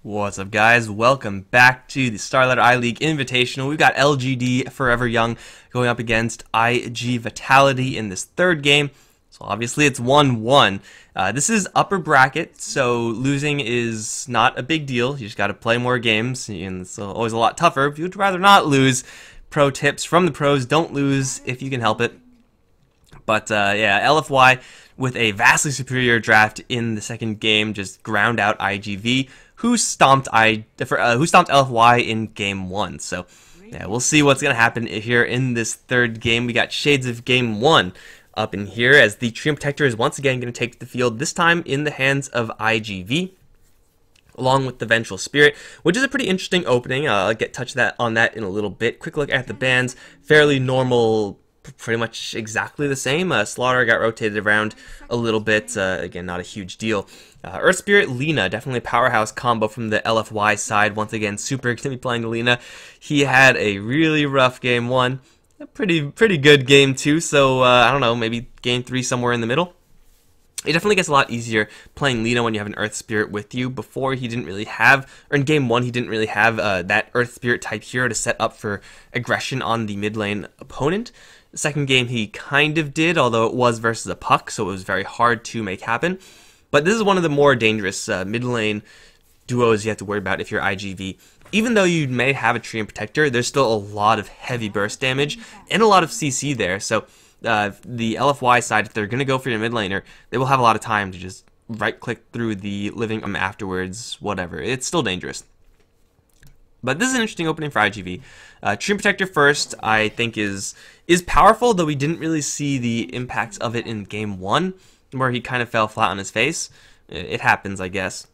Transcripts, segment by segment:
What's up, guys? Welcome back to the Starlight iLeague Invitational. We've got LGD.Forever Young going up against iG.Vitality in this third game. So obviously it's 1-1. This is upper bracket, so losing is not a big deal. You just got to play more games, and it's always a lot tougher. If you'd rather not lose, pro tips from the pros: don't lose if you can help it. But yeah, LFY with a vastly superior draft in the second game just ground out iG.V, who stomped LFY in game 1. So yeah, we'll see what's gonna happen here in this third game. We got shades of game 1 up in here as the Treant Protector is once again going to take the field, this time in the hands of iG.V, along with the Vengeful Spirit, which is a pretty interesting opening. I'll get touch on that in a little bit. Quick look at the bans, fairly normal, pretty much exactly the same. Slaughter got rotated around a little bit, again, not a huge deal. Earth Spirit, Lina, definitely a powerhouse combo from the LFY side. Once again, super going to be playing Lina. He had a really rough game 1. A pretty good game 2, so I don't know, maybe game 3 somewhere in the middle. It definitely gets a lot easier playing Lina when you have an Earth Spirit with you. Before, he didn't really have, or in game 1, he didn't really have that Earth Spirit type hero to set up for aggression on the mid lane opponent. The second game he kind of did, although it was versus a puck, so it was very hard to make happen. But this is one of the more dangerous mid lane duos you have to worry about if you're iG.V. Even though you may have a Treant Protector, there's still a lot of heavy burst damage and a lot of CC there. So the LFY side, if they're going to go for your mid laner, they will have a lot of time to just right-click through the living afterwards, whatever. It's still dangerous. But this is an interesting opening for iG.V. Treant Protector first, I think, is powerful, though we didn't really see the impacts of it in game 1, where he kind of fell flat on his face. It happens, I guess.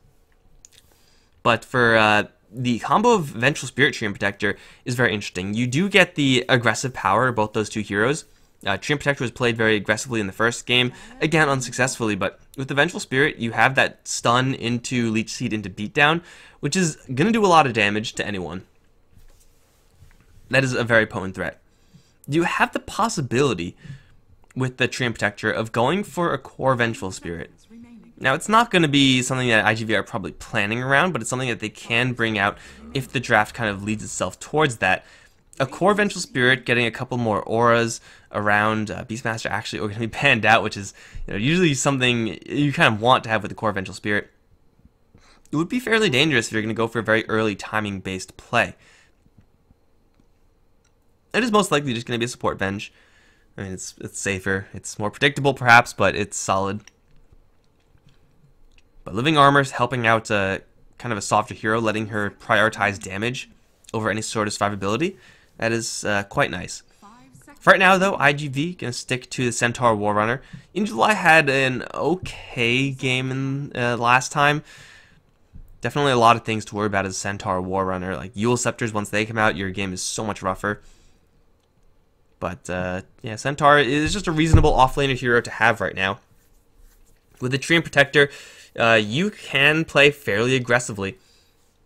But for the combo of Vengeful Spirit Treant Protector is very interesting. You do get the aggressive power of both those two heroes. Treant Protector was played very aggressively in the first game, again unsuccessfully, but with the Vengeful Spirit, you have that stun into Leech Seed into Beatdown, which is going to do a lot of damage to anyone. That is a very potent threat. You have the possibility with the Treant Protector of going for a core Vengeful Spirit. Now, it's not going to be something that iG.V are probably planning around, but it's something that they can bring out if the draft kind of leads itself towards that. A core Vengeful Spirit getting a couple more auras around. Beastmaster actually are going to be banned out, which is usually something you kind of want to have with the core Vengeful Spirit. It would be fairly dangerous if you're going to go for a very early timing-based play. It is most likely just going to be a support Venge. I mean, it's safer. It's more predictable, perhaps, but it's solid. But Living Armor's helping out kind of a softer hero, letting her prioritize damage over any sort of survivability. That is quite nice. For right now, though, iG.V going to stick to the Centaur Warrunner. July had an okay game in last time. Definitely a lot of things to worry about as a Centaur Warrunner. Like Eul Scepters, once they come out, your game is so much rougher. But yeah, Centaur is just a reasonable offlaner hero to have right now. With the Treant Protector, you can play fairly aggressively.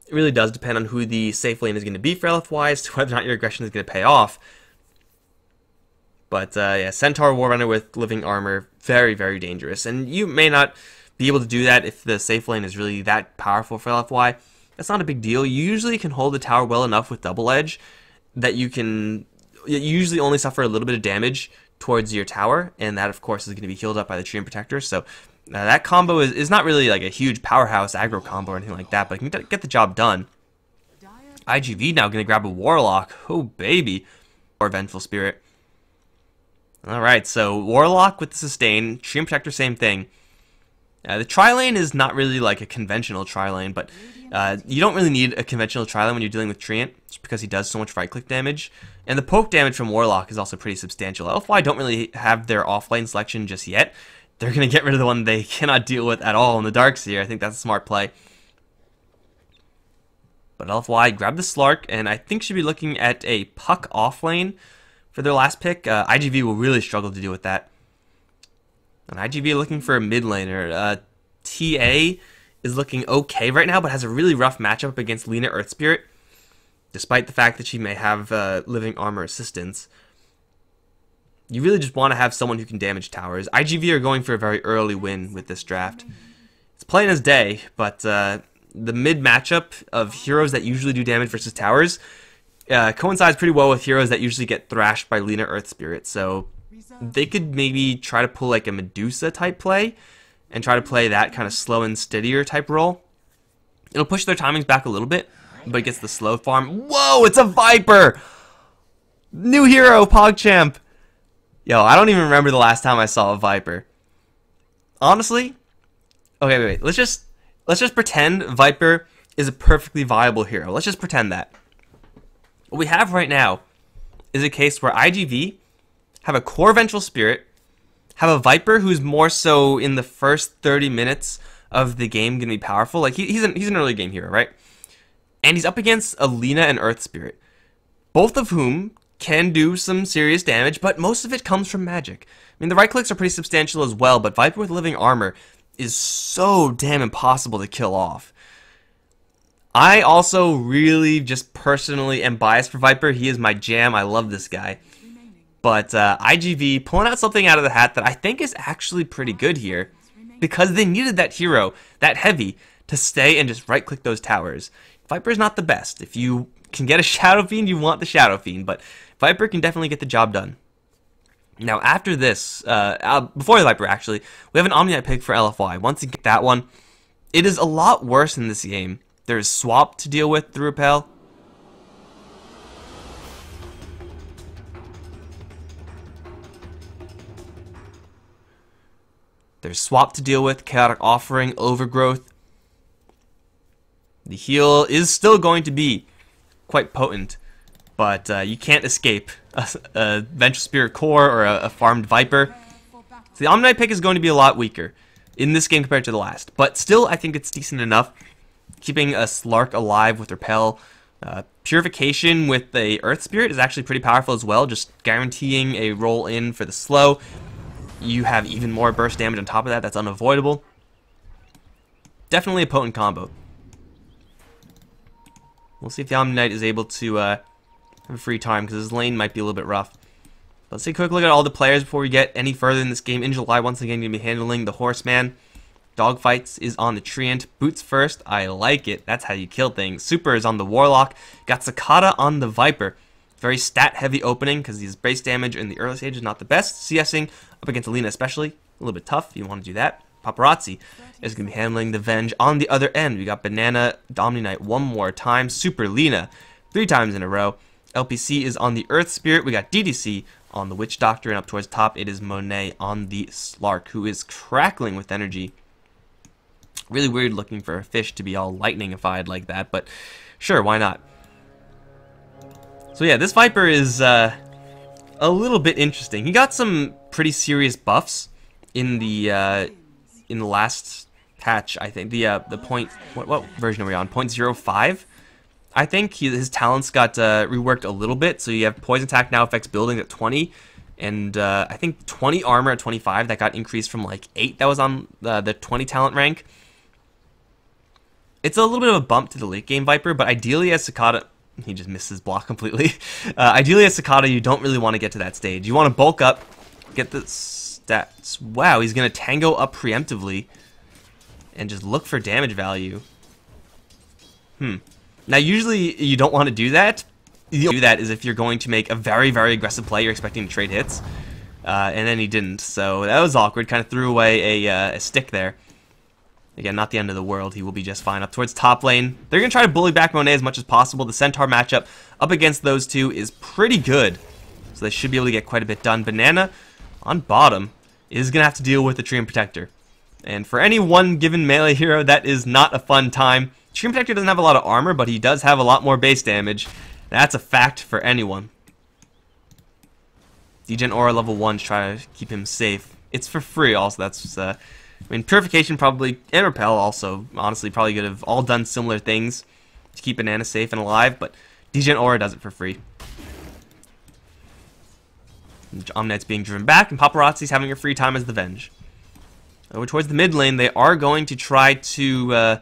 It really does depend on who the safe lane is going to be for LFY as to whether or not your aggression is going to pay off. But yeah, Centaur Warrunner with Living Armor, very, very dangerous. And you may not be able to do that if the safe lane is really that powerful for LFY. That's not a big deal. You usually can hold the tower well enough with Double Edge that you usually only suffer a little bit of damage towards your tower, and that, of course, is going to be healed up by the Treant Protector. So that combo is not really like a huge powerhouse aggro combo or anything like that, but it can get the job done. iG.V now going to grab a Warlock. Oh, baby. Or Vengeful Spirit. Alright, so Warlock with the sustain. Treant Protector, same thing. The tri-lane is not really like a conventional tri-lane, but you don't really need a conventional tri-lane when you're dealing with Treant, just because he does so much right-click damage. And the poke damage from Warlock is also pretty substantial. LFY don't really have their off-lane selection just yet. They're going to get rid of the one they cannot deal with at all in the Darkseer. I think that's a smart play. But LFY grab the Slark, and I think should be looking at a puck off-lane for their last pick. iG.V will really struggle to deal with that. And iG.V looking for a mid laner. TA is looking okay right now, but has a really rough matchup against Lina Earth Spirit, despite the fact that she may have Living Armor assistance. You really just want to have someone who can damage towers. iG.V are going for a very early win with this draft. It's plain as day, but the mid matchup of heroes that usually do damage versus towers coincides pretty well with heroes that usually get thrashed by Lina Earth Spirit. So they could maybe try to pull like a Medusa type play and try to play that kind of slow and steadier type role. It'll push their timings back a little bit, but it gets the slow farm. Whoa, it's a Viper! New hero, PogChamp! Yo, I don't even remember the last time I saw a Viper. Honestly, okay, wait. Let's just pretend Viper is a perfectly viable hero. Let's just pretend that. What we have right now is a case where iG.V have a core Vengeful Spirit, have a Viper who's more so in the first 30 minutes of the game gonna be powerful. Like he's an early game hero, right? And he's up against a Lina and Earth Spirit, both of whom can do some serious damage, but most of it comes from magic. I mean, the right clicks are pretty substantial as well, but Viper with living armor is so damn impossible to kill off. I also really just personally am biased for Viper. He is my jam. I love this guy. But iG.V pulling out something out of the hat that I think is actually pretty good here, because they needed that hero, that heavy, to stay and just right-click those towers. Viper is not the best. If you can get a Shadow Fiend, you want the Shadow Fiend, but Viper can definitely get the job done. Now, after this, before the Viper, actually, we have an Omni-Knight pick for LFY. Once you get that one, it is a lot worse in this game. There's Swap to deal with through Repel. There's Swap to deal with, Chaotic Offering, Overgrowth. The heal is still going to be quite potent, but you can't escape a Vengeful Spirit core or a farmed Viper. So the Omni-Knight pick is going to be a lot weaker in this game compared to the last, but still I think it's decent enough. Keeping a Slark alive with Repel. Purification with the Earth Spirit is actually pretty powerful as well, just guaranteeing a roll in for the slow. You have even more burst damage on top of that. That's unavoidable. Definitely a potent combo. We'll see if the Omni-Knight is able to have a free time, because his lane might be a little bit rough. Let's take a quick look at all the players before we get any further in this game. In July, once again, going to be handling the Horseman. Dogfights is on the Treant. Boots first. I like it. That's how you kill things. Super is on the Warlock. Got Cicada on the Viper. Very stat-heavy opening, because his base damage in the early stage is not the best. CSing up against Alina especially, a little bit tough. You want to do that. Paparazzi is going to be handling the Venge on the other end. We got Banana, Omni-Knight one more time. Super Lina 3 times in a row. LPC is on the Earth Spirit. We got DDC on the Witch Doctor, and up towards top it is Monet on the Slark, who is crackling with energy. Really weird looking for a fish to be all lightningified like that, but sure, why not? So yeah, this Viper is a little bit interesting. He got some pretty serious buffs in the last patch, I think. The point, what version are we on? 0.05. I think his talents got reworked a little bit. So you have Poison Attack now affects buildings at 20, and I think 20 armor at 25. That got increased from like 8 that was on the 20 talent rank. It's a little bit of a bump to the late game Viper, but ideally as Cicada, he just missed his block completely. Ideally as Cicada, you don't really want to get to that stage. You want to bulk up, get the stats. Wow, he's going to tango up preemptively and just look for damage value. Now usually you don't want to do that. You do that is if you're going to make a very, very aggressive play, you're expecting to trade hits. And then he didn't, so that was awkward. Kind of threw away a stick there. Again, not the end of the world. He will be just fine. Up towards top lane. They're going to try to bully back Monet as much as possible. The Centaur matchup up against those two is pretty good. So they should be able to get quite a bit done. Banana on bottom is going to have to deal with the Treant Protector. And for any one given melee hero, that is not a fun time. Treant Protector doesn't have a lot of armor, but he does have a lot more base damage. That's a fact for anyone. Degen Aura level 1 to try to keep him safe. It's for free also. That's I mean, Purification probably, and Repel also, honestly, probably could have all done similar things to keep Banana safe and alive, but Degen Aura does it for free. Omni-Knight's being driven back, and Paparazzi's having a free time as the Venge. Over towards the mid lane, they are going to try to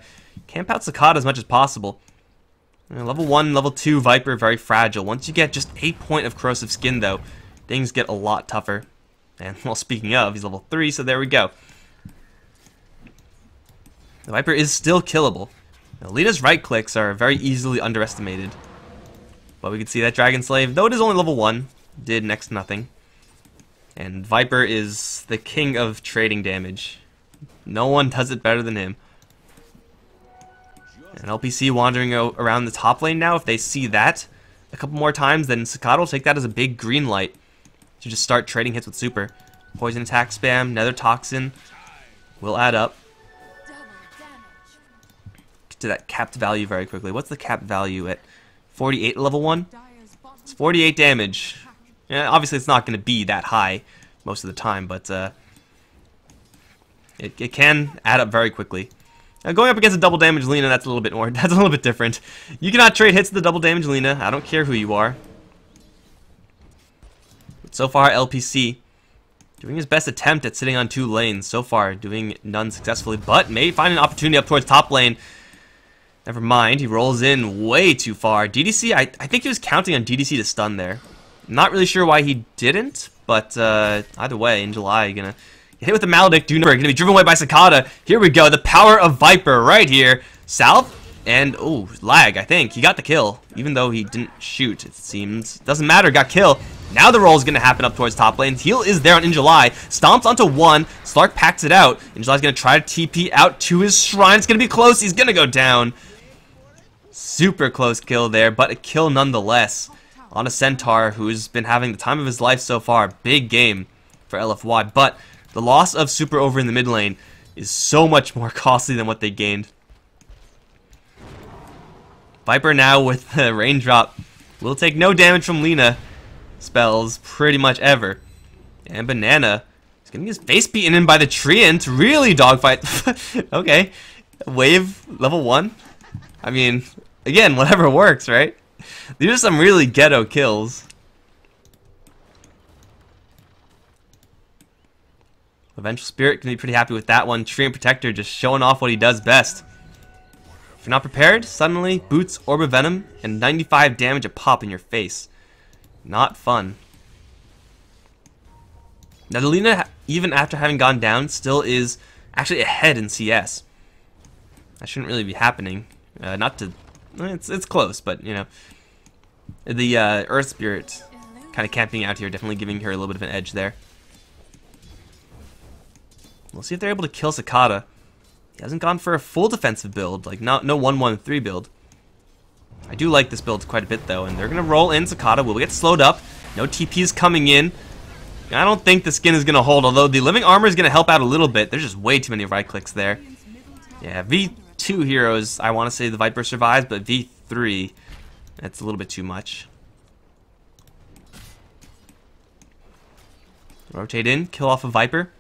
camp out Cicada as much as possible. Level 1, level 2 Viper, very fragile. Once you get just 8 point of Corrosive Skin, though, things get a lot tougher. And, well, speaking of, he's level 3, so there we go. The Viper is still killable. Now, Lina's right clicks are very easily underestimated. But we can see that Dragon Slave, though it is only level 1, did next to nothing. And Viper is the king of trading damage. No one does it better than him. And LPC wandering around the top lane now. If they see that a couple more times, then Sakata will take that as a big green light to just start trading hits with super. Poison attack spam, Nether Toxin will add up. Get to that capped value very quickly. What's the capped value at 48 level 1? It's 48 damage. Yeah, obviously it's not going to be that high most of the time, but it can add up very quickly. Now, going up against a double damage Lina, that's a little bit different. You cannot trade hits with the double damage Lina. I don't care who you are. But so far, LPC doing his best attempt at sitting on 2 lanes. So far, doing none successfully, but may find an opportunity up towards top lane. Never mind, he rolls in way too far. DDC, I think he was counting on DDC to stun there. Not really sure why he didn't, but either way, in July, gonna get hit with the Maledict. Gonna be driven away by Sakata. Here we go, the power of Viper right here. Salve, and oh, lag, I think. He got the kill, even though he didn't shoot, it seems. Doesn't matter, got kill. Now the roll is gonna happen up towards top lane. Heal is there on Injuly. Stomps onto 1. Slark packs it out. Injuly's gonna try to TP out to his shrine. It's gonna be close. He's gonna go down. Super close kill there, but a kill nonetheless on a Centaur who's been having the time of his life so far. Big game for LFY, but the loss of super over in the mid lane is so much more costly than what they gained. Viper now with the raindrop will take no damage from Lina spells pretty much ever. And Banana is getting his face beaten in by the Treant. Really dogfight. Okay. Wave level 1. I mean, again, whatever works, right? These are some really ghetto kills. Eventual Spirit can be pretty happy with that one. Treant Protector just showing off what he does best. If you're not prepared, suddenly Boots Orb of Venom and 95 damage a pop in your face. Not fun. Now the Lina, even after having gone down, still is actually ahead in CS. That shouldn't really be happening. Not to... It's close, but, you know. The Earth Spirit kind of camping out here, definitely giving her a little bit of an edge there. We'll see if they're able to kill Sakata. He hasn't gone for a full defensive build, like no 1-1-3 build. I do like this build quite a bit though, and they're gonna roll in Sakata. Will get slowed up. No TPs coming in. I don't think the skin is gonna hold, although the living armor is gonna help out a little bit. There's just way too many right clicks there. Yeah, V2 heroes, I want to say the Viper survives, but V3, that's a little bit too much. Rotate in, kill off a Viper.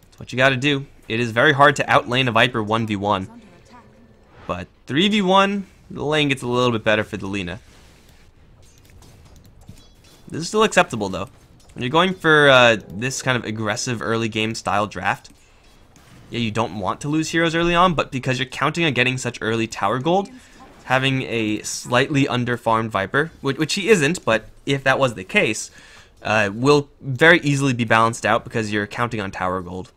That's what you gotta do. It is very hard to outlane a Viper 1v1. But 3v1, the lane gets a little bit better for the Lina. This is still acceptable though. When you're going for this kind of aggressive early game style draft, yeah, you don't want to lose heroes early on, but because you're counting on getting such early tower gold, having a slightly under-farmed Viper, which he isn't, but if that was the case, will very easily be balanced out because you're counting on tower gold.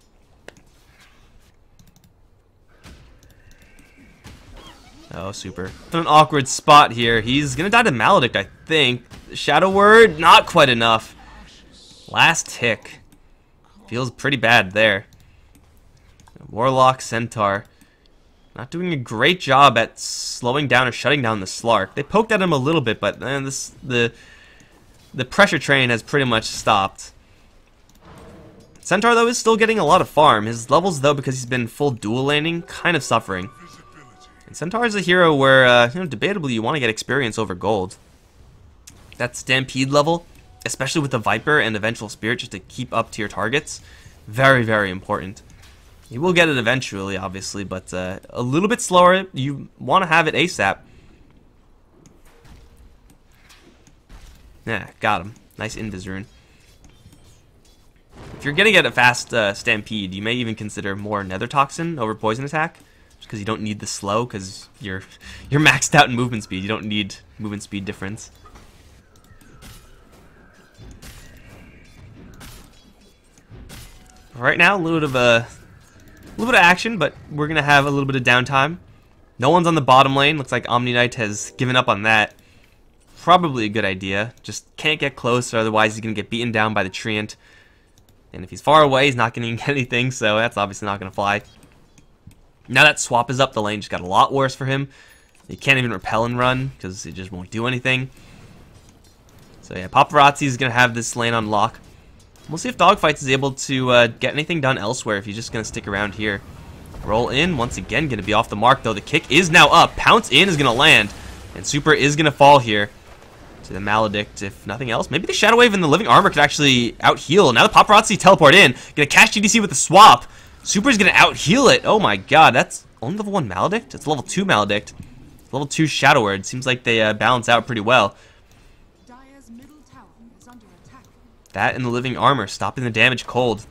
Oh, super. In an awkward spot here. He's gonna die to Maledict, I think. Shadow Word, not quite enough. Last tick. Feels pretty bad there. Warlock, Centaur. Not doing a great job at slowing down or shutting down the Slark. They poked at him a little bit, but the pressure train has pretty much stopped. Centaur, though, is still getting a lot of farm. His levels, though, because he's been full dual laning, kind of suffering. And Centaur is a hero where, debatably, you want to get experience over gold. That Stampede level, especially with the Viper and Eventual Spirit, just to keep up to your targets, very, very important. You will get it eventually, obviously, but a little bit slower. You want to have it ASAP. Yeah, got him. Nice Invis rune. If you're going to get a fast Stampede, you may even consider more Nether Toxin over Poison Attack, just because you don't need the slow, because you're maxed out in movement speed. You don't need movement speed difference. Right now, a little bit of action, but we're gonna have a little bit of downtime. No one's on the bottom lane. Looks like Omni Knight has given up on that. Probably a good idea. Just can't get close, or otherwise he's going to get beaten down by the Treant. And if he's far away, he's not going to get anything, so that's obviously not going to fly. Now that swap is up, the lane just got a lot worse for him. He can't even repel and run, because it just won't do anything. So yeah, Paparazzi is going to have this lane on lock. We'll see if Dogfights is able to get anything done elsewhere if he's just going to stick around here. Roll in, once again, going to be off the mark, though. The kick is now up. Pounce in is going to land, and Super is going to fall here to the Maledict, if nothing else. Maybe the Shadow Wave and the Living Armor could actually out-heal. Now the Paparazzi teleport in. Going to catch GDC with the swap. Super's going to out-heal it. Oh my god, that's only level 1 Maledict? It's level 2 Maledict. Level 2 Shadow Word. Seems like they balance out pretty well. That and the Living Armor, stopping the damage cold.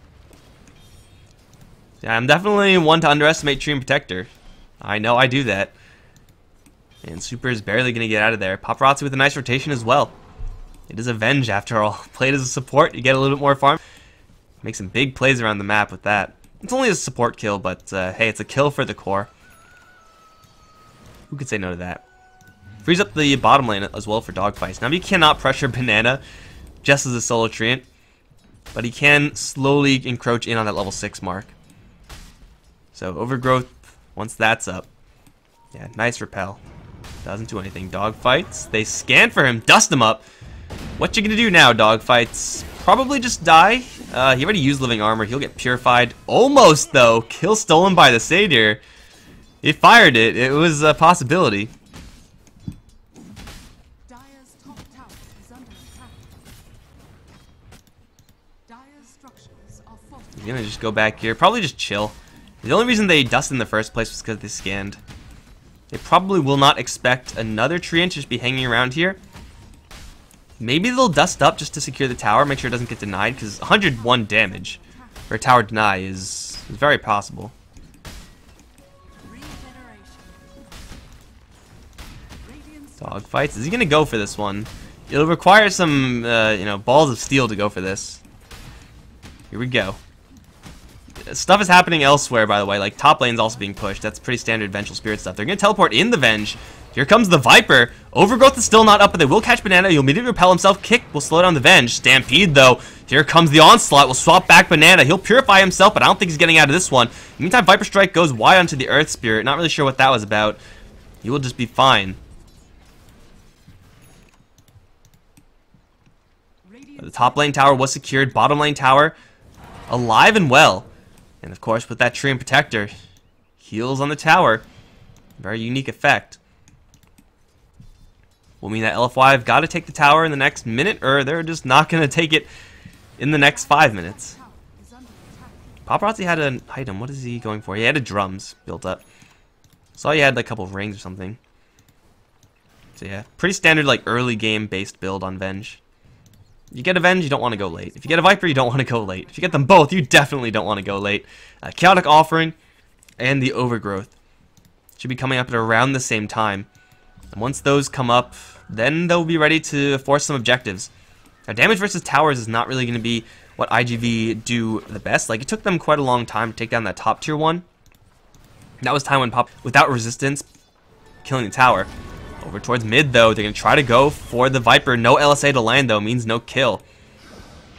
Yeah, I'm definitely one to underestimate Treant Protector. I know I do that. And Super is barely going to get out of there. Paparazzi with a nice rotation as well. It is Avenge after all. Played as a support, you get a little bit more farm. Make some big plays around the map with that. It's only a support kill, but hey, it's a kill for the core. Who could say no to that? Frees up the bottom lane as well for Dogfights. Now, you cannot pressure Banana just as a solo Treant, but he can slowly encroach in on that level 6 mark. So Overgrowth, once that's up, yeah, nice repel. Doesn't do anything. Dogfights, they scan for him, dust him up. What you gonna do now, Dogfights? Probably just die. He already used Living Armor, he'll get purified. Almost though, kill stolen by the Satyr. He fired it, it was a possibility. He's gonna just go back here, probably just chill. The only reason they dusted in the first place was because they scanned. They probably will not expect another Treant to just be hanging around here. Maybe they'll dust up just to secure the tower, make sure it doesn't get denied, because 101 damage for a tower deny is very possible. Dogfights, is he gonna go for this one? It'll require some, you know, balls of steel to go for this. Here we go. Stuff is happening elsewhere, by the way. Like, top lane's also being pushed. That's pretty standard Vengeful Spirit stuff. They're going to teleport in the Venge. Here comes the Viper. Overgrowth is still not up, but they will catch Banana. He'll immediately repel himself. Kick will slow down the Venge. Stampede, though. Here comes the Onslaught. Will swap back Banana. He'll purify himself, but I don't think he's getting out of this one. Meantime, Viper Strike goes wide onto the Earth Spirit. Not really sure what that was about. He will just be fine. The top lane tower was secured. Bottom lane tower alive and well. And of course, with that Treant Protector, heals on the tower. Very unique effect. Will mean that LFY have got to take the tower in the next minute, or they're just not going to take it in the next 5 minutes. Paparazzi had an item. What is he going for? He had a drums built up. Saw he had like a couple of rings or something. So yeah, pretty standard like early game based build on Venge. You get a Venge, you don't want to go late. If you get a Viper, you don't want to go late. If you get them both, you definitely don't want to go late. Chaotic Offering and the Overgrowth should be coming up at around the same time. And once those come up, then they'll be ready to force some objectives. Now, damage versus towers is not really going to be what iG.V do the best. Like, it took them quite a long time to take down that top tier one. That was time when Pop, without resistance, killing the tower. Over towards mid, though, they're going to try to go for the Viper. No LSA to land, though, means no kill.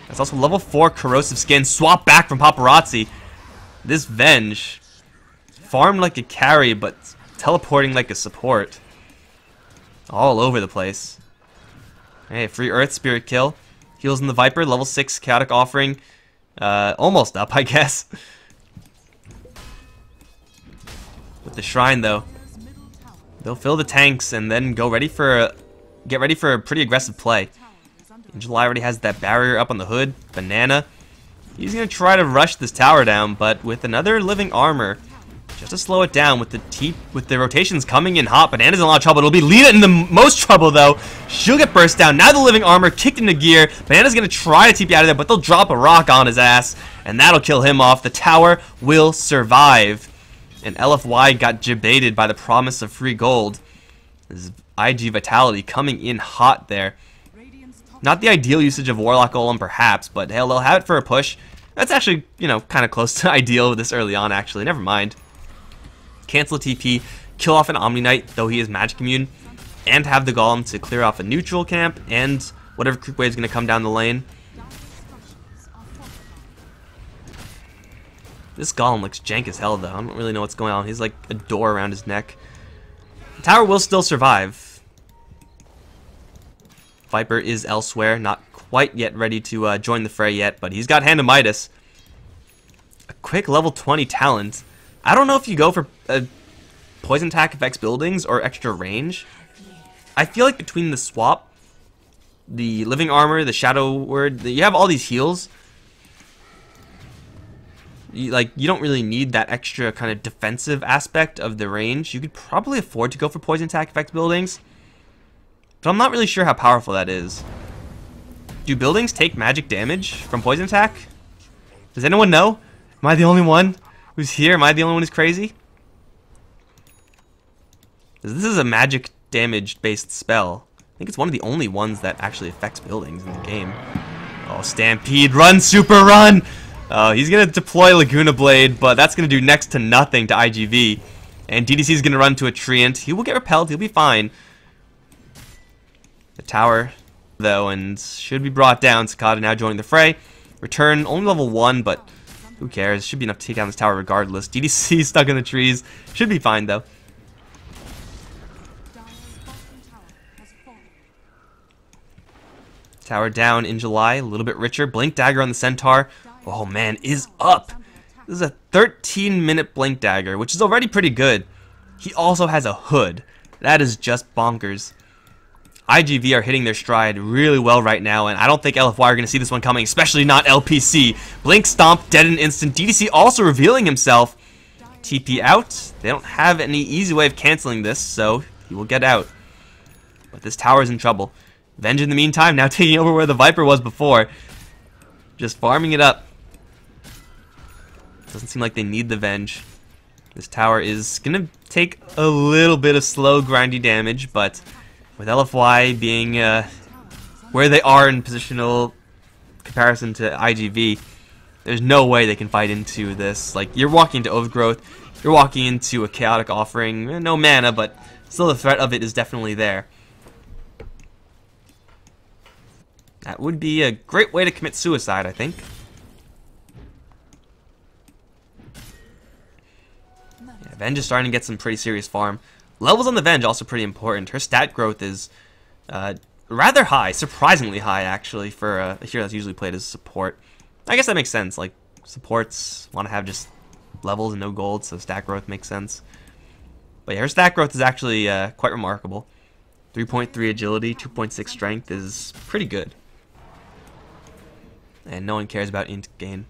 That's also level 4 Corrosive Skin. Swap back from Paparazzi. This Venge farmed like a carry, but teleporting like a support. All over the place. Hey, free Earth Spirit kill. Heals in the Viper, level 6 Chaotic Offering. Almost up, I guess. With the Shrine, though. They'll fill the tanks and then get ready for a pretty aggressive play. July already has that barrier up on the hood. Banana. He's going to try to rush this tower down, but with another Living Armor, just to slow it down with the rotations coming in hot. Banana's in a lot of trouble. It'll be Lita in the most trouble, though. She'll get burst down. Now the Living Armor kicked into gear. Banana's going to try to TP out of there, but they'll drop a rock on his ass, and that'll kill him off. The tower will survive. And LFY got jebaited by the promise of free gold. This is iG.Vitality coming in hot there. Not the ideal usage of Warlock Golem, perhaps, but hell, they'll have it for a push. That's actually, you know, kind of close to ideal this early on, actually. Never mind. cancel a TP, kill off an Omni Knight, though he is magic immune, and have the Golem to clear off a neutral camp and whatever creep wave is going to come down the lane. This Golem looks jank as hell, though. I don't really know what's going on. He's like a door around his neck. The tower will still survive. Viper is elsewhere, not quite yet ready to join the fray yet, but he's got Hand of Midas. A quick level 20 talent. I don't know if you go for poison attack affects buildings or extra range. I feel like between the swap, the living armor, the shadow word, you have all these heals. You don't really need that extra kind of defensive aspect of the range. You could probably afford to go for poison attack affects buildings, but I'm not really sure how powerful that is. Do buildings take magic damage from poison attack? Does anyone know? Am I the only one who's here? Am I the only one who's crazy? This is a magic damage based spell. I think it's one of the only ones that actually affects buildings in the game. Oh, Stampede, run, super run! He's going to deploy Laguna Blade, but that's going to do next to nothing to iG.V. And DDC is going to run to a Treant. He will get repelled, he'll be fine. The tower, though, and should be brought down. Cicada now joining the fray. Return, only level 1, but who cares? Should be enough to take down this tower regardless. DDC stuck in the trees. Should be fine, though. Tower down in July, a little bit richer. Blink Dagger on the Centaur. Oh man, is up. This is a 13-minute Blink Dagger, which is already pretty good. He also has a hood. That is just bonkers. iG.V are hitting their stride really well right now, and I don't think LFY are going to see this one coming, especially not LPC. Blink Stomp, dead in an instant. DDC also revealing himself. TP out. They don't have any easy way of canceling this, so he will get out. But this tower is in trouble. Venge in the meantime, now taking over where the Viper was before. Just farming it up. Doesn't seem like they need the Venge. This tower is going to take a little bit of slow, grindy damage, but with LFY being where they are in positional comparison to iG.V, there's no way they can fight into this. Like, you're walking into Overgrowth, you're walking into a Chaotic Offering, no mana, but still the threat of it is definitely there. That would be a great way to commit suicide, I think. Yeah, Venge is starting to get some pretty serious farm. Levels on the Venge also pretty important. Her stat growth is rather high, surprisingly high actually, for a hero that's usually played as support. I guess that makes sense. Like, supports want to have just levels and no gold, so stat growth makes sense. But yeah, her stat growth is actually quite remarkable. 3.3 agility, 2.6 strength is pretty good. And no one cares about int gain.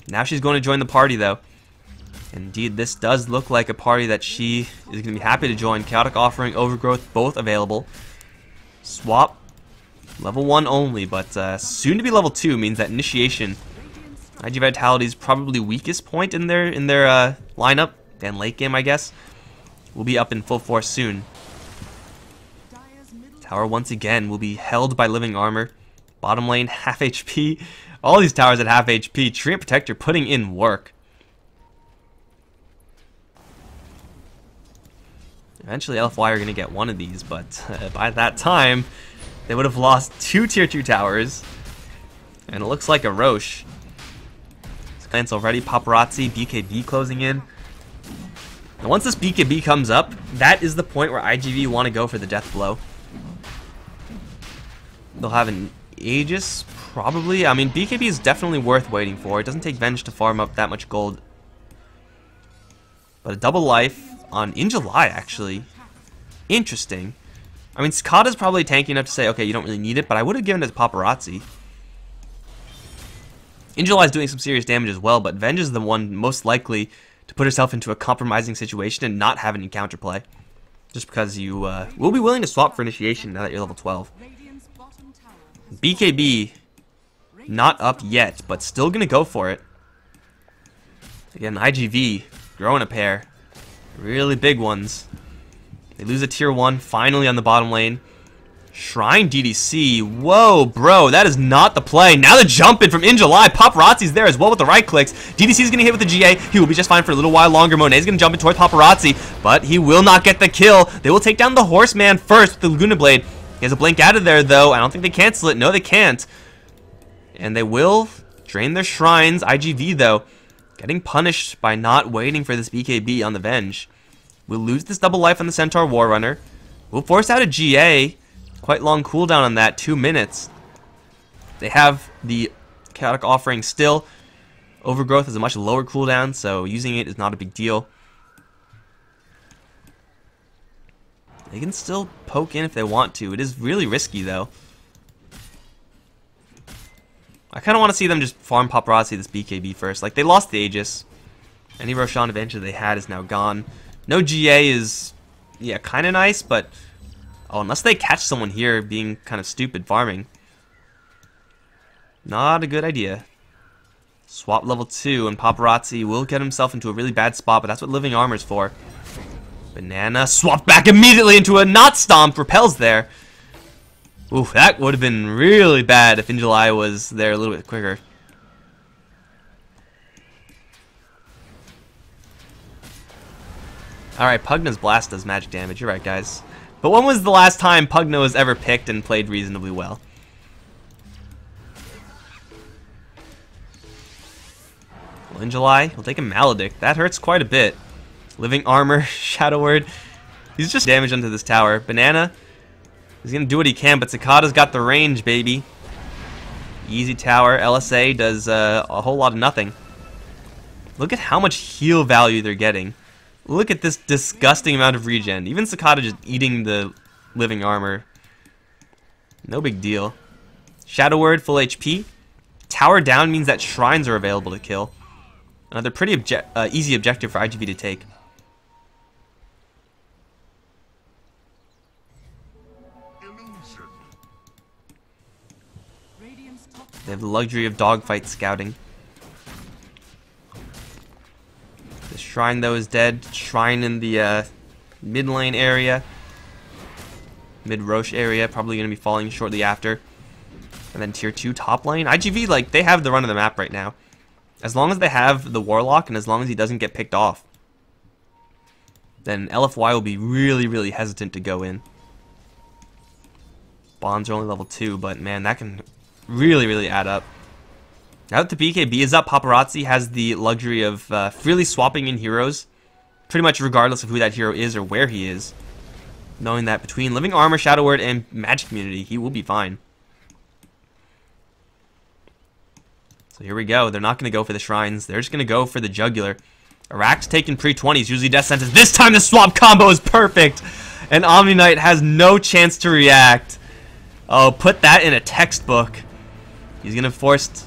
Now she's going to join the party, though. Indeed, this does look like a party that she is going to be happy to join. Chaotic Offering, Overgrowth, both available. Swap, level 1 only, but soon to be level 2 means that Initiation, iG.Vitality's probably weakest point in their lineup, and late game, I guess, will be up in full force soon. Tower once again will be held by Living Armor. Bottom lane, half HP. All these towers at half HP. Treant Protector putting in work. Eventually LFY are going to get one of these, but by that time, they would have lost 2 tier 2 towers. And it looks like a Roche. Glance already. Paparazzi, BKB closing in. And once this BKB comes up, that is the point where iG.V want to go for the death blow. They'll have an Aegis, probably. I mean, BKB is definitely worth waiting for. It doesn't take Venge to farm up that much gold. But a double life in July, actually. Interesting. I mean, Cicada's probably tanky enough to say, okay, you don't really need it, but I would have given it to Paparazzi. In July is doing some serious damage as well, but Venge is the one most likely to put herself into a compromising situation and not have any counterplay. Just because you will be willing to swap for Initiation now that you're level 12. BKB, not up yet, but still going to go for it. Again, iG.V growing a pair. Really big ones. They lose a tier 1, finally on the bottom lane. Shrine DDC. Whoa, bro, that is not the play. Now the jump in from iG.Vitality. Paparazzi's there as well with the right clicks. DDC's gonna hit with the GA. He will be just fine for a little while longer. Monet's gonna jump in towards Paparazzi, but he will not get the kill. They will take down the Horseman first with the Laguna Blade. He has a blink out of there, though. I don't think they cancel it. No, they can't. And they will drain their shrines. iG.V, though, getting punished by not waiting for this BKB on the Venge. We'll lose this double life on the Centaur War Runner. We'll force out a GA. Quite long cooldown on that, 2 minutes. They have the Chaotic Offering still. Overgrowth has a much lower cooldown, so using it is not a big deal. They can still poke in if they want to. It is really risky, though. I kind of want to see them just farm Paparazzi this BKB first. Like, they lost the Aegis. Any Roshan advantage they had is now gone. No GA is, yeah, kind of nice, but... Oh, unless they catch someone here being kind of stupid farming. Not a good idea. Swap level 2, and Paparazzi will get himself into a really bad spot, but that's what Living Armor's for. Banana swapped back immediately into a not stomp. Repels there. Ooh, that would have been really bad if iG.Vitality was there a little bit quicker. Alright, Pugna's Blast does magic damage. You're right, guys. But when was the last time Pugna was ever picked and played reasonably well? Well, iG.Vitality will take a Maledict. That hurts quite a bit. Living Armor, Shadow Word. He's just damage onto this tower. Banana, he's going to do what he can, but Cicada's got the range, baby. Easy tower. LSA does a whole lot of nothing. Look at how much heal value they're getting. Look at this disgusting amount of regen. Even Cicada just eating the Living Armor. No big deal. Shadow Word, full HP. Tower down means that shrines are available to kill. Another pretty easy objective for iG.V to take. They have the luxury of dogfight scouting. The shrine, though, is dead. Shrine in the mid lane area. Mid-Roche area, probably going to be falling shortly after. And then tier 2 top lane. iG.V, like, they have the run of the map right now. As long as they have the Warlock and as long as he doesn't get picked off, then LFY will be really, really hesitant to go in. Bonds are only level 2, but man, that can really, really add up. Now that the BKB is up, Paparazzi has the luxury of freely swapping in heroes, pretty much regardless of who that hero is or where he is. Knowing that between Living Armor, Shadow Word, and Magic Community, he will be fine. So here we go. They're not going to go for the shrines. They're just going to go for the jugular. Arak's taking pre-20s, usually Death Sentence. This time the swap combo is perfect. And Omni Knight has no chance to react. Oh, put that in a textbook. He's going to force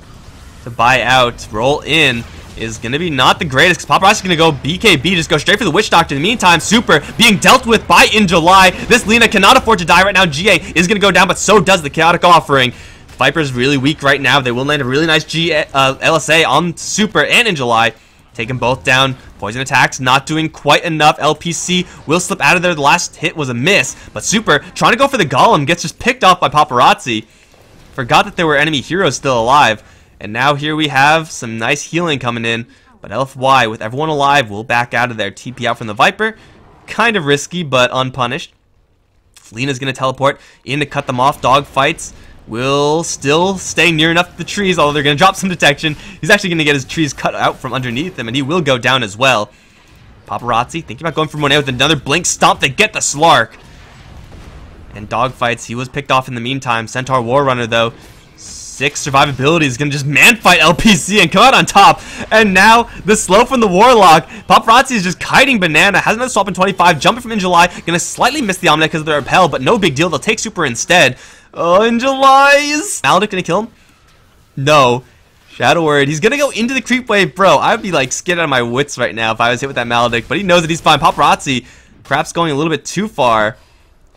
to buy out. Roll in is going to be not the greatest. Paparazzi's going to go BKB, just go straight for the Witch Doctor. In the meantime, Super being dealt with by iG.Vitality. This Lina cannot afford to die right now. GA is going to go down, but so does the Chaotic Offering. Viper's really weak right now. They will land a really nice LSA on Super and iG.Vitality. Take them both down. Poison attacks not doing quite enough. LPC will slip out of there. The last hit was a miss. But Super, trying to go for the Golem, gets just picked off by Paparazzi. Forgot that there were enemy heroes still alive. And now here we have some nice healing coming in. But LFY, with everyone alive, will back out of there. TP out from the Viper. Kind of risky, but unpunished. Lina's going to teleport in to cut them off. Dog fights will still stay near enough to the trees, although they're going to drop some detection. He's actually going to get his trees cut out from underneath him, and he will go down as well. Paparazzi thinking about going for Monet with another blink stomp to get the Slark. And dogfights, he was picked off in the meantime. Centaur War Runner, though, 6 survivability is going to just man-fight LPC and come out on top. And now, the slow from the Warlock. Paparazzi is just kiting Banana. Has another swap in 25. Jumping from iG.Vitality. Going to slightly miss the Omni because of the repel, but no big deal. They'll take Super instead. Oh, iG.Vitality is... Maledict going to kill him? No. Shadow Word. He's going to go into the creep wave. Bro, I would be like scared out of my wits right now if I was hit with that Maledict. But he knows that he's fine. Paparazzi perhaps going a little bit too far.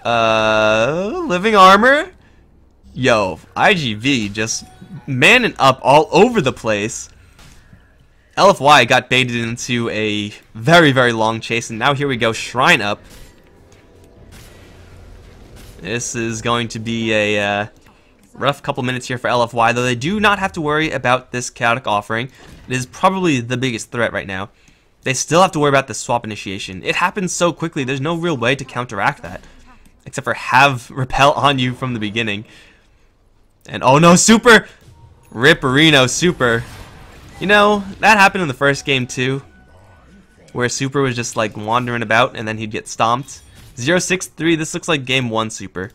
Living Armor? Yo, iG.V just manning up all over the place. LFY got baited into a very, very long chase, and now here we go, Shrine up. This is going to be a rough couple minutes here for LFY, though they do not have to worry about this Chaotic Offering. It is probably the biggest threat right now. They still have to worry about the swap initiation. It happens so quickly, there's no real way to counteract that. Except for have repel on you from the beginning. And oh no, super! Ripperino, super. You know, that happened in the first game too. Where Super was just like wandering about and then he'd get stomped. 063, this looks like game 1 Super.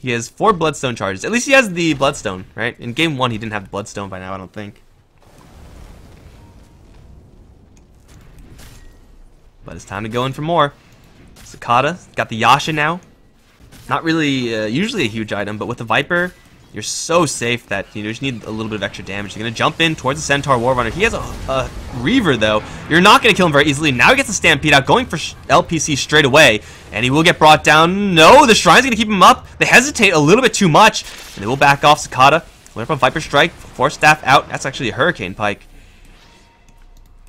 He has 4 Bloodstone charges. At least he has the Bloodstone, right? In game 1 he didn't have the Bloodstone by now, I don't think. But it's time to go in for more. Cicada, got the Yasha now. Not really usually a huge item, but with the Viper, you're so safe that you just need a little bit of extra damage. You're going to jump in towards the Centaur War Runner. He has a Reaver, though. You're not going to kill him very easily. Now he gets a Stampede out, going for LPC straight away. And he will get brought down. No, the Shrine's going to keep him up. They hesitate a little bit too much. And they will back off Cicada. Flare up a Viper Strike. Force Staff out. That's actually a Hurricane Pike.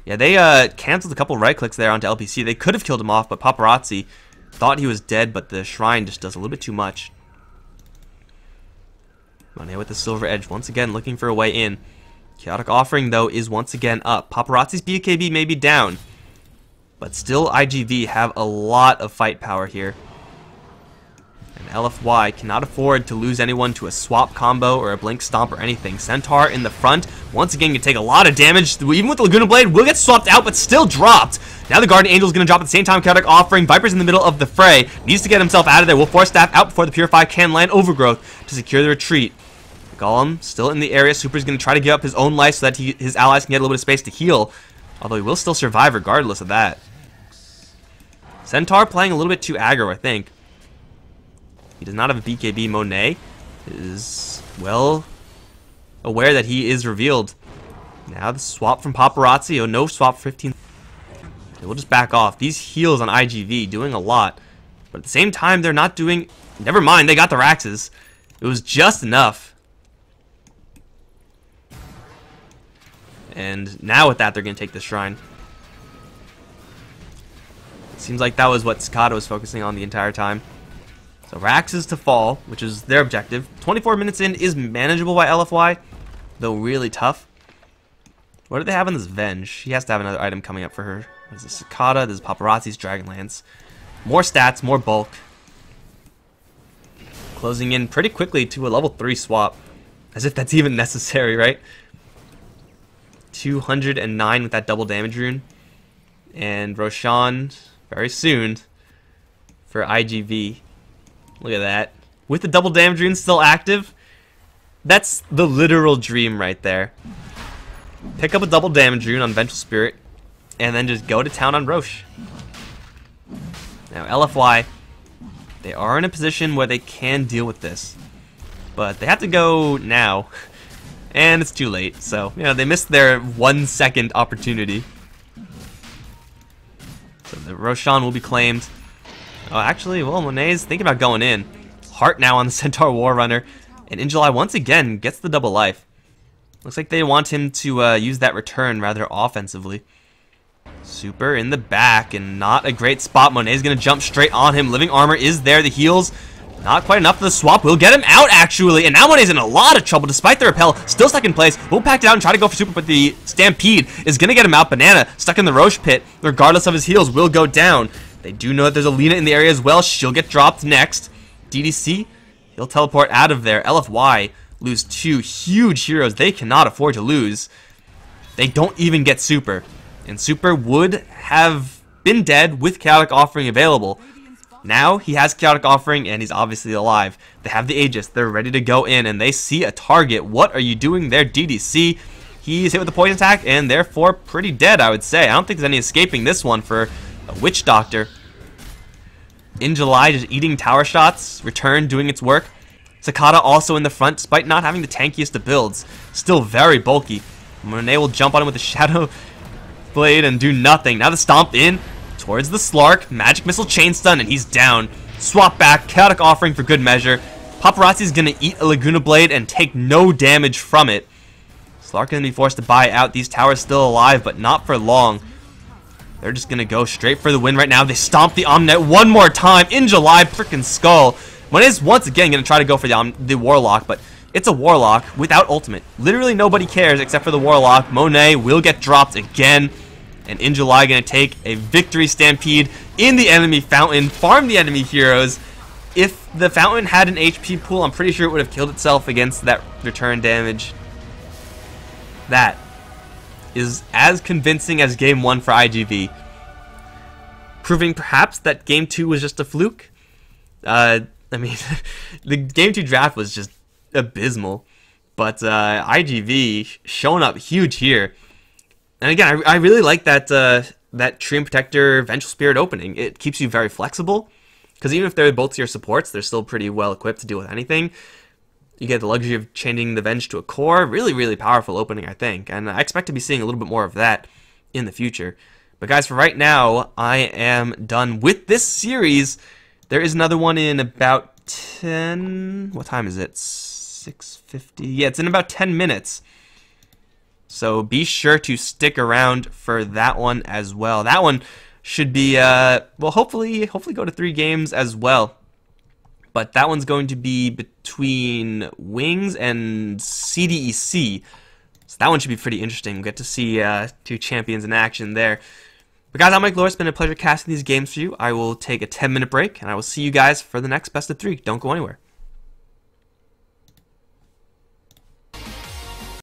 Yeah, they canceled a couple right clicks there onto LPC. They could have killed him off, but Paparazzi thought he was dead, but the Shrine just does a little bit too much. Monet with the Silver Edge once again looking for a way in. Chaotic Offering, though, is once again up. Paparazzi's BKB may be down, but still iG.V have a lot of fight power here. And LFY cannot afford to lose anyone to a swap combo or a blink stomp or anything. Centaur in the front, once again, can take a lot of damage. Even with the Laguna Blade, will get swapped out, but still dropped. Now the Guardian Angel is going to drop at the same time. Chaotic Offering, Viper's in the middle of the fray. Needs to get himself out of there. Will Force Staff out before the Purify can land Overgrowth to secure the retreat. Golem still in the area. Super's going to try to give up his own life so that his allies can get a little bit of space to heal. Although he will still survive regardless of that. Centaur playing a little bit too aggro, I think. He does not have a BKB. Monet is well aware that he is revealed. Now the swap from Paparazzi. Oh, no swap for 15. They will just back off. These heals on iG.V doing a lot. But at the same time, they're not doing... Never mind, they got the Raxes. It was just enough. And now with that, they're going to take the Shrine. Seems like that was what Cicada was focusing on the entire time. So Raxes to fall, which is their objective. 24 minutes in is manageable by LFY, though really tough. What do they have on this Venge? She has to have another item coming up for her. What is this? Cicada, this is Paparazzi's Dragonlance. More stats, more bulk. Closing in pretty quickly to a level 3 swap. As if that's even necessary, right? 209 with that double damage rune. And Roshan very soon for iG.V. Look at that. With the double damage rune still active, that's the literal dream right there. Pick up a double damage rune on Vengeful Spirit, and then just go to town on Roche. Now LFY, they are in a position where they can deal with this. But they have to go now. And it's too late, so, you know, they missed their 1 second opportunity. So the Roshan will be claimed. Oh, actually, well, Monet's thinking about going in. Heart now on the Centaur War Runner. And iG.July once again gets the double life. Looks like they want him to use that return rather offensively. Super in the back, and not a great spot. Monet's going to jump straight on him. Living Armor is there. The heals, not quite enough for the swap. Will get him out, actually. And now Monet's in a lot of trouble despite the repel. Still stuck in place. Will pack it out and try to go for Super, but the Stampede is going to get him out. Banana stuck in the Roche pit. Regardless of his heals, will go down. They do know that there's a Lina in the area as well. She'll get dropped next. DDC, he'll teleport out of there. LFY lose 2 huge heroes they cannot afford to lose. They don't even get Super. And Super would have been dead with Chaotic Offering available. Now he has Chaotic Offering and he's obviously alive. They have the Aegis. They're ready to go in and they see a target. What are you doing there, DDC? He's hit with the poison attack and therefore pretty dead, I would say. I don't think there's any escaping this one for a Witch Doctor. iG.July just eating tower shots. Return doing its work. Cicada also in the front despite not having the tankiest of builds. Still very bulky. Monet will jump on him with the Shadow Blade and do nothing. Now the stomp in towards the Slark. Magic Missile Chain Stun and he's down. Swap back. Chaotic Offering for good measure. Paparazzi's going to eat a Laguna Blade and take no damage from it. Slark going to be forced to buy out. These towers still alive but not for long. They're just going to go straight for the win right now. They stomp the Omnet one more time. iG.July, frickin' skull. Monet is once again going to try to go for the Warlock, but it's a Warlock without ultimate. Literally nobody cares except for the Warlock. Monet will get dropped again. And in July, going to take a victory stampede in the enemy fountain, farm the enemy heroes. If the fountain had an HP pool, I'm pretty sure it would have killed itself against that return damage. That is as convincing as Game 1 for iG.V. Proving perhaps that Game 2 was just a fluke. I mean, the Game 2 draft was just abysmal. But iG.V showing up huge here. And again, I really like that that Treant Protector Vengeful Spirit opening. It keeps you very flexible, because even if they're both your supports, they're still pretty well equipped to deal with anything. You get the luxury of changing the Venge to a core. Really, really powerful opening, I think. And I expect to be seeing a little bit more of that in the future. But guys, for right now, I am done with this series. There is another one in about 10... What time is it? 6:50? Yeah, it's in about 10 minutes. So be sure to stick around for that one as well. That one should be, well, hopefully go to 3 games as well. But that one's going to be between Wings and CDEC. So that one should be pretty interesting. We'll get to see 2 champions in action there. But guys, I'm Mike Lore. It's been a pleasure casting these games for you. I will take a 10-minute break, and I will see you guys for the next best of 3. Don't go anywhere.